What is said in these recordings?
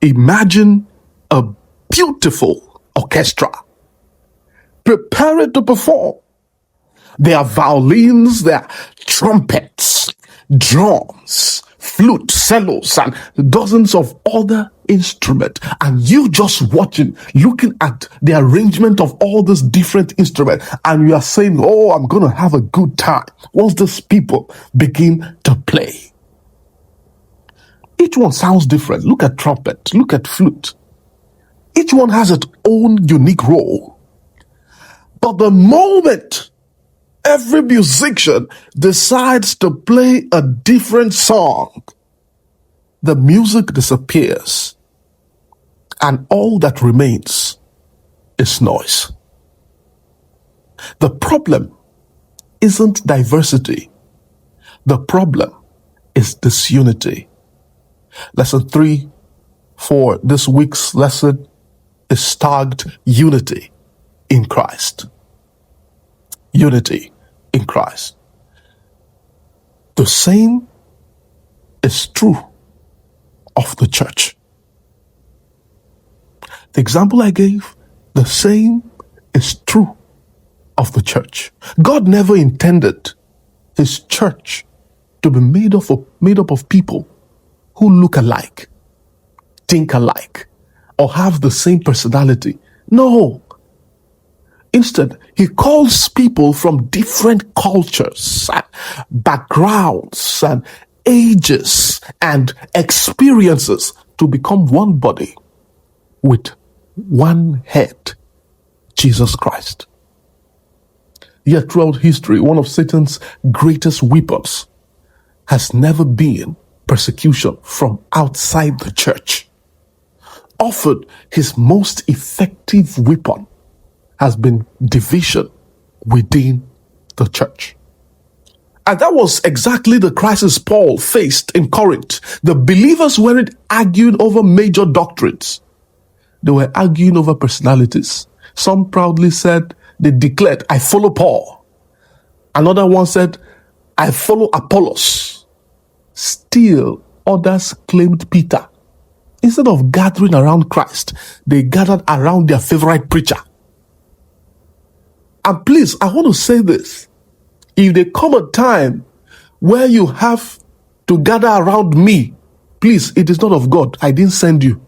Imagine a beautiful orchestra prepared to perform. There are violins, there are trumpets, drums, flute, cellos, and dozens of other instruments. And you just watching, looking at the arrangement of all these different instruments, and you are saying, oh, I'm going to have a good time once these people begin to play. Each one sounds different. Look at trumpet, look at flute. Each one has its own unique role. But the moment every musician decides to play a different song, the music disappears, and all that remains is noise. The problem isn't diversity. The problem is disunity. Lesson 3 for this week's lesson is tagged Unity in Christ. Unity in Christ. The same is true of the church. The example I gave, the same is true of the church. God never intended his church to be made up of people who look alike, think alike, or have the same personality. No. Instead, he calls people from different cultures, backgrounds, and ages, and experiences to become one body with one head, Jesus Christ. Yet throughout history, one of Satan's greatest weapons has never been persecution from outside the church. Often, his most effective weapon has been division within the church. And that was exactly the crisis Paul faced in Corinth. The believers weren't arguing over major doctrines. They were arguing over personalities. Some proudly said, they declared, I follow Paul. Another one said, I follow Apollos. Still, others claimed Peter. Instead of gathering around Christ, they gathered around their favorite preacher. And please, I want to say this. If there come a time where you have to gather around me, please, it is not of God. I didn't send you.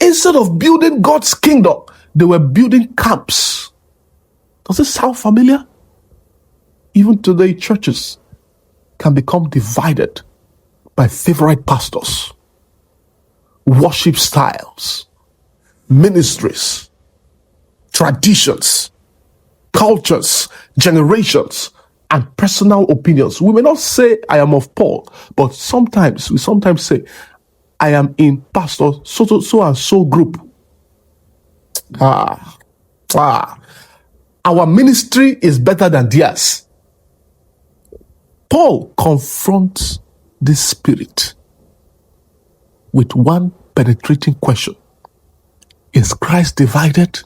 Instead of building God's kingdom, they were building camps. Does this sound familiar? Even today, churches can become divided by favorite pastors, worship styles, ministries, traditions, cultures, generations, and personal opinions. We may not say I am of Paul, but we sometimes say I am in pastor so and so group. Our ministry is better than theirs. Paul confronts this spirit with one penetrating question. Is Christ divided?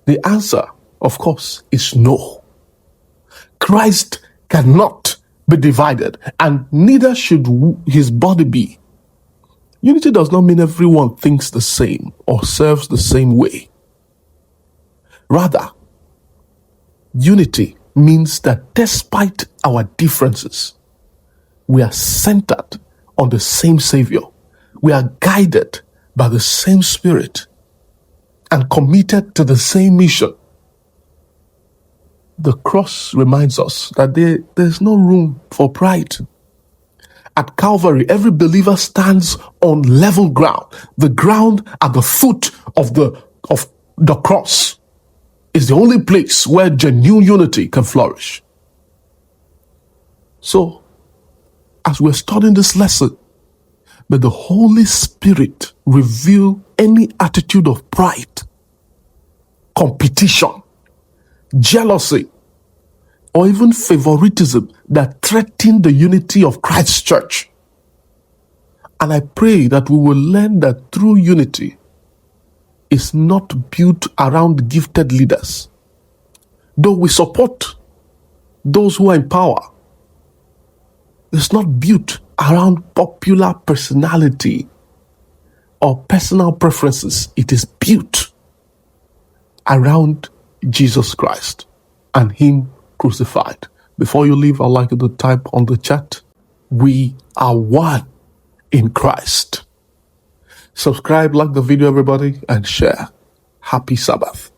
The answer, of course, is no. Christ cannot be divided, and neither should his body be. Unity does not mean everyone thinks the same or serves the same way. Rather, unity means that despite our differences, we are centered on the same Savior. We are guided by the same Spirit and committed to the same mission. The cross reminds us that there's no room for pride. At Calvary, every believer stands on level ground. The ground at the foot of the cross is the only place where genuine unity can flourish. So, as we're studying this lesson, may the Holy Spirit reveal any attitude of pride, competition, jealousy, or even favoritism that threaten the unity of Christ's church. And I pray that we will learn that true unity is not built around gifted leaders. Though we support those who are in power, it's not built around popular personality or personal preferences. It is built around Jesus Christ and Him crucified. Before you leave, I'd like you to type on the chat, we are one in Christ. Subscribe, like the video, everybody, and share. Happy Sabbath.